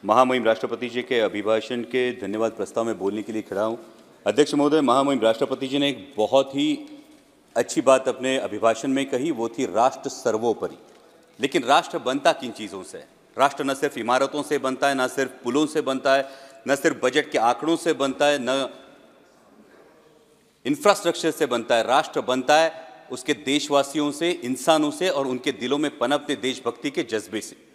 महामहिम राष्ट्रपति जी के अभिभाषण के धन्यवाद प्रस्ताव में बोलने के लिए खड़ा हूं। अध्यक्ष महोदय, महामहिम राष्ट्रपति जी ने एक बहुत ही अच्छी बात अपने अभिभाषण में कही, वो थी राष्ट्र सर्वोपरि। लेकिन राष्ट्र बनता किन चीज़ों से? राष्ट्र न सिर्फ इमारतों से बनता है, न सिर्फ पुलों से बनता है, न सिर्फ बजट के आंकड़ों से बनता है, न इंफ्रास्ट्रक्चर से बनता है। राष्ट्र बनता है उसके देशवासियों से, इंसानों से और उनके दिलों में पनपते देशभक्ति के जज्बे से।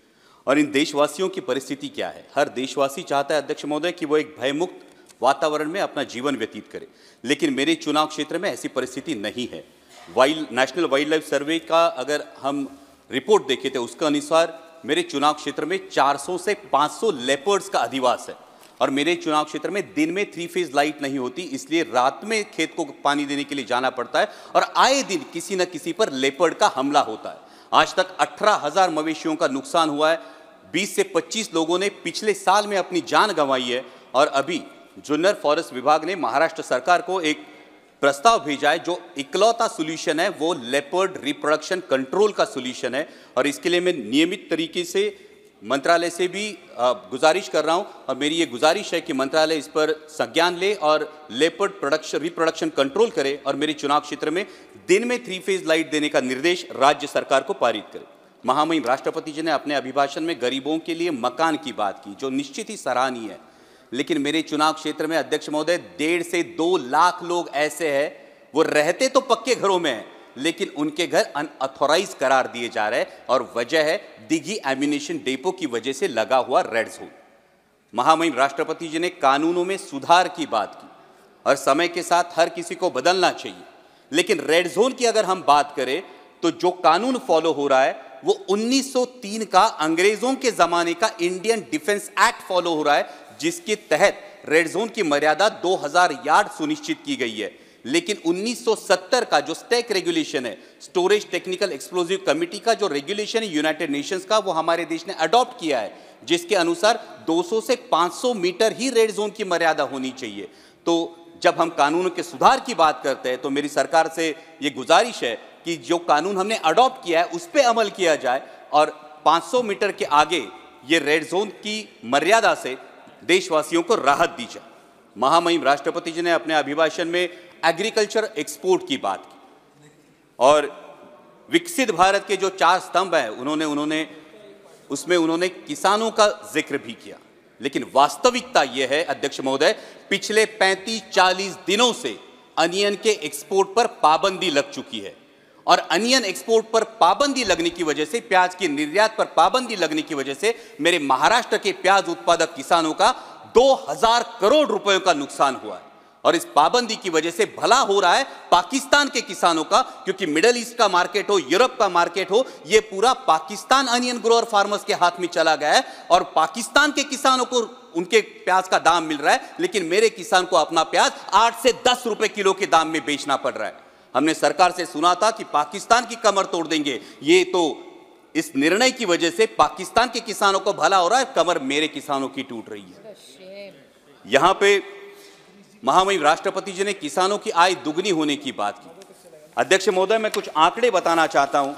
और इन देशवासियों की परिस्थिति क्या है? हर देशवासी चाहता है अध्यक्ष महोदय कि वो एक भयमुक्त वातावरण में अपना जीवन व्यतीत करे, लेकिन मेरे चुनाव क्षेत्र में ऐसी परिस्थिति नहीं है। नेशनल वाइल्ड लाइफ सर्वे का अगर हम रिपोर्ट देखें तो उसके अनुसार मेरे चुनाव क्षेत्र में 400 से 500 लेपर्ड्स का अधिवास है। और मेरे चुनाव क्षेत्र में दिन में 3 फेज लाइट नहीं होती, इसलिए रात में खेत को पानी देने के लिए जाना पड़ता है और आए दिन किसी न किसी पर लेपर्ड का हमला होता है। आज तक 18,000 मवेशियों का नुकसान हुआ है। 20 से 25 लोगों ने पिछले साल में अपनी जान गंवाई है। और अभी जुन्नर फॉरेस्ट विभाग ने महाराष्ट्र सरकार को एक प्रस्ताव भेजा है, जो इकलौता सोल्यूशन है वो लेपर्ड रिप्रोडक्शन कंट्रोल का सोल्यूशन है। और इसके लिए मैं नियमित तरीके से मंत्रालय से भी गुजारिश कर रहा हूं और मेरी ये गुजारिश है कि मंत्रालय इस पर संज्ञान ले और लेपर्ड रिप्रोडक्शन कंट्रोल करे और मेरे चुनाव क्षेत्र में दिन में 3 फेज लाइट देने का निर्देश राज्य सरकार को पारित करे। महामहिम राष्ट्रपति जी ने अपने अभिभाषण में गरीबों के लिए मकान की बात की, जो निश्चित ही सराहनीय है। लेकिन मेरे चुनाव क्षेत्र में अध्यक्ष महोदय 1.5 से 2 लाख लोग ऐसे हैं, वो रहते तो पक्के घरों में हैं, लेकिन उनके घर अनऑथोराइज करार दिए जा रहे हैं। और वजह है दिघी एम्यूनिशन डेपो की वजह से लगा हुआ रेड जोन। महामहिम राष्ट्रपति जी ने कानूनों में सुधार की बात की और समय के साथ हर किसी को बदलना चाहिए। लेकिन रेड जोन की अगर हम बात करें तो जो कानून फॉलो हो रहा है वो 1903 का अंग्रेजों के जमाने का इंडियन डिफेंस एक्ट फॉलो हो रहा है, जिसके तहत रेड जोन की मर्यादा 2000 यार्ड सुनिश्चित की गई है। लेकिन 1970 का जो स्टैक रेगुलेशन है, स्टोरेज टेक्निकल एक्सप्लोजिव कमिटी का जो रेगुलेशन है यूनाइटेड नेशंस का, वो हमारे देश ने अडॉप्ट किया है, जिसके अनुसार 200 से 500 मीटर ही रेड जोन की मर्यादा होनी चाहिए। तो जब हम कानूनों के सुधार की बात करते हैं तो मेरी सरकार से ये गुजारिश है कि जो कानून हमने अडॉप्ट किया है उस पर अमल किया जाए और 500 मीटर के आगे ये रेड जोन की मर्यादा से देशवासियों को राहत दी जाए। महामहिम राष्ट्रपति जी ने अपने अभिभाषण में एग्रीकल्चर एक्सपोर्ट की बात की और विकसित भारत के जो 4 स्तंभ हैं उन्होंने किसानों का जिक्र भी किया। लेकिन वास्तविकता यह है अध्यक्ष महोदय, पिछले 35-40 दिनों से अनियन के एक्सपोर्ट पर पाबंदी लग चुकी है। और अनियन एक्सपोर्ट पर पाबंदी लगने की वजह से, प्याज के निर्यात पर पाबंदी लगने की वजह से मेरे महाराष्ट्र के प्याज उत्पादक किसानों का 2000 करोड़ रुपयों का नुकसान हुआ है। और इस पाबंदी की वजह से भला हो रहा है पाकिस्तान के किसानों का, क्योंकि मिडिल ईस्ट का मार्केट हो, यूरोप का मार्केट हो, ये पूरा पाकिस्तान अनियन ग्रोअर फार्मर्स के हाथ में चला गया है और पाकिस्तान के किसानों को उनके प्याज का दाम मिल रहा है, लेकिन मेरे किसान को अपना प्याज 8 से 10 रुपए किलो के दाम में बेचना पड़ रहा है। हमने सरकार से सुना था कि पाकिस्तान की कमर तोड़ देंगे, ये तो इस निर्णय की वजह से पाकिस्तान के किसानों को भला हो रहा है, कमर मेरे किसानों की टूट रही है। यहां पे महामहिम राष्ट्रपति जी ने किसानों की आय दुगनी होने की बात की। अध्यक्ष महोदय, मैं कुछ आंकड़े बताना चाहता हूं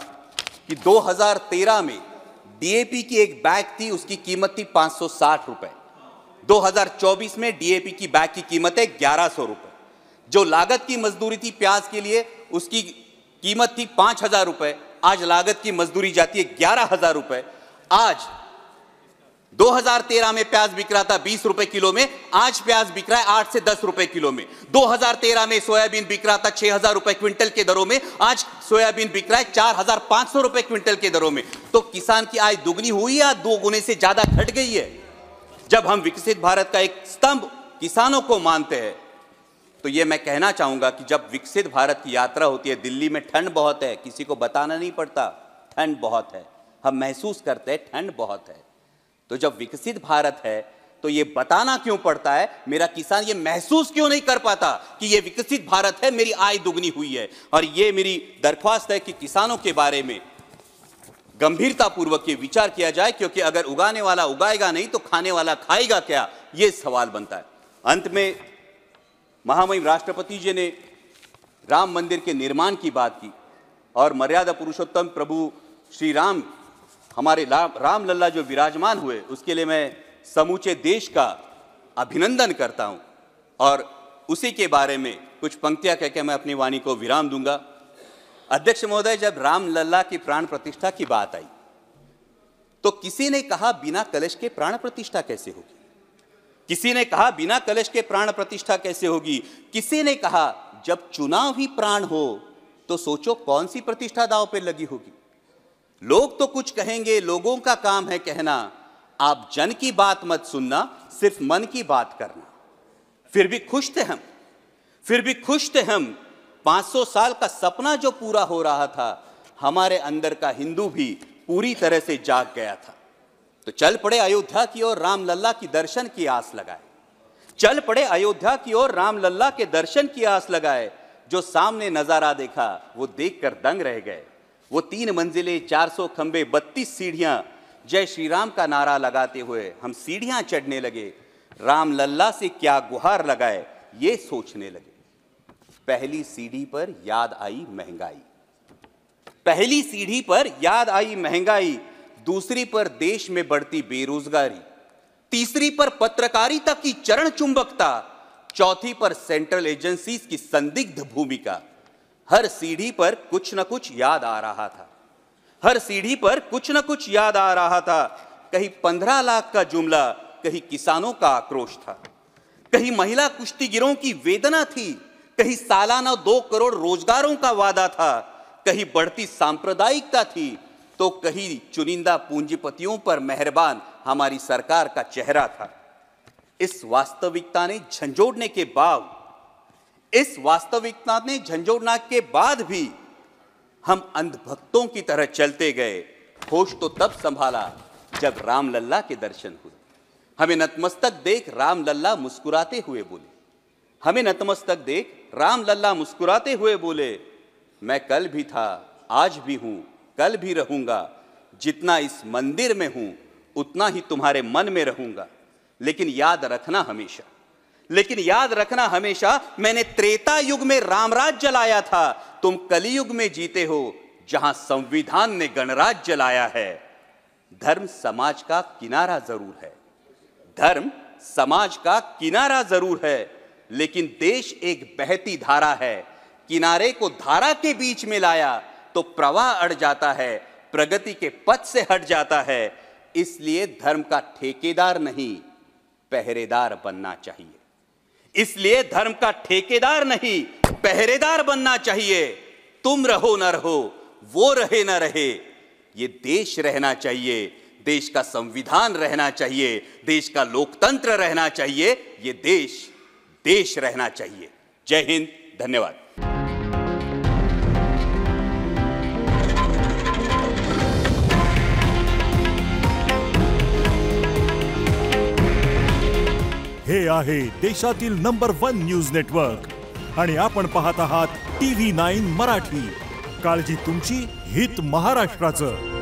कि 2013 में डीएपी की एक बैग थी, उसकी कीमत थी 560 रुपए। 2024 में डीएपी की बैग की कीमत है 1100 रुपए। जो लागत की मजदूरी थी प्याज के लिए, उसकी कीमत थी 5000 रुपए, आज लागत की मजदूरी जाती है 11000 रुपए। आज 2013 में प्याज बिक रहा था 20 रुपए किलो में, आज प्याज बिक रहा है 8 से 10 रुपए किलो में। 2013 में सोयाबीन बिक रहा था 6000 रुपए क्विंटल के दरों में, आज सोयाबीन बिक रहा है 4500 रुपए क्विंटल के दरों में। तो किसान की आय दुगनी हुई या 2 गुने से ज्यादा घट गई है? जब हम विकसित भारत का एक स्तंभ किसानों को मानते हैं तो ये मैं कहना चाहूंगा कि जब विकसित भारत की यात्रा होती है, दिल्ली में ठंड बहुत है, किसी को बताना नहीं पड़ता ठंड बहुत है, हम महसूस करते हैं ठंड बहुत है। तो जब विकसित भारत है तो ये बताना क्यों पड़ता है? मेरा किसान ये महसूस क्यों नहीं कर पाता कि ये विकसित भारत है, मेरी आय दुगनी हुई है? और ये मेरी दरख्वास्त है कि किसानों के बारे में गंभीरता पूर्वक ये विचार किया जाए, क्योंकि अगर उगाने वाला उगाएगा नहीं तो खाने वाला खाएगा क्या, ये सवाल बनता है। अंत में महामहिम राष्ट्रपति जी ने राम मंदिर के निर्माण की बात की और मर्यादा पुरुषोत्तम प्रभु श्री राम, हमारे राम लल्ला जो विराजमान हुए, उसके लिए मैं समूचे देश का अभिनंदन करता हूं और उसी के बारे में कुछ पंक्तियां कहकर मैं अपनी वाणी को विराम दूंगा। अध्यक्ष महोदय, जब रामलला की प्राण प्रतिष्ठा की बात आई तो किसी ने कहा बिना कलश के प्राण प्रतिष्ठा कैसे होगी, किसी ने कहा बिना कलश के प्राण प्रतिष्ठा कैसे होगी, किसी ने कहा जब चुनाव ही प्राण हो तो सोचो कौन सी प्रतिष्ठा दांव पे लगी होगी। लोग तो कुछ कहेंगे, लोगों का काम है कहना, आप जन की बात मत सुनना, सिर्फ मन की बात करना। फिर भी खुश थे हम, फिर भी खुश थे हम। 500 साल का सपना जो पूरा हो रहा था, हमारे अंदर का हिंदू भी पूरी तरह से जाग गया था। तो चल पड़े अयोध्या की ओर, रामलला की दर्शन की आस लगाए। चल पड़े अयोध्या की ओर, रामलला के दर्शन की आस लगाए। जो सामने नजारा देखा वो देखकर दंग रह गए। वो 3 मंजिलें, 400 खंबे, 32 सीढ़ियां, जय श्री राम का नारा लगाते हुए हम सीढ़ियां चढ़ने लगे। रामलला से क्या गुहार लगाए ये सोचने लगे। पहली सीढ़ी पर याद आई महंगाई, पहली सीढ़ी पर याद आई महंगाई, दूसरी पर देश में बढ़ती बेरोजगारी, तीसरी पर पत्रकारिता की चरण चुंबकता, चौथी पर सेंट्रल एजेंसीज की संदिग्ध भूमिका। हर सीढ़ी पर कुछ न कुछ याद आ रहा था, हर सीढ़ी पर कुछ न कुछ याद आ रहा था। कहीं 15 लाख का जुमला, कहीं किसानों का आक्रोश था, कहीं महिला कुश्तीगिरों की वेदना थी, कहीं सालाना 2 करोड़ रोजगारों का वादा था, कहीं बढ़ती सांप्रदायिकता थी, तो कहीं चुनिंदा पूंजीपतियों पर मेहरबान हमारी सरकार का चेहरा था। इस वास्तविकता ने झंझोड़ने के बाद, इस वास्तविकता ने झंझोड़ना के बाद भी हम अंधभक्तों की तरह चलते गए। होश तो तब संभाला जब रामलला के दर्शन हुए। हमें नतमस्तक देख रामलला मुस्कुराते हुए बोले, हमें नतमस्तक देख रामलला मुस्कुराते हुए बोले, मैं कल भी था, आज भी हूं, कल भी रहूंगा। जितना इस मंदिर में हूं उतना ही तुम्हारे मन में रहूंगा। लेकिन याद रखना हमेशा, लेकिन याद रखना हमेशा, मैंने त्रेता युग में रामराज जलाया था, तुम कलियुग में जीते हो जहां संविधान ने गणराज जलाया है। धर्म समाज का किनारा जरूर है, धर्म समाज का किनारा जरूर है, लेकिन देश एक बहती धारा है। किनारे को धारा के बीच में लाया तो प्रवाह अड़ जाता है, प्रगति के पथ से हट जाता है। इसलिए धर्म का ठेकेदार नहीं, पहरेदार बनना चाहिए। इसलिए धर्म का ठेकेदार नहीं, पहरेदार बनना चाहिए। तुम रहो न रहो, वो रहे न रहे, ये देश रहना चाहिए, देश का संविधान रहना चाहिए, देश का लोकतंत्र रहना चाहिए, ये देश रहना चाहिए। जय हिंद, धन्यवाद। हे आहे देशातील नंबर 1 न्यूज नेटवर्क आणि आपण पाहत आहात TV9 मराठी। काळजी तुमची, हित महाराष्ट्राचं।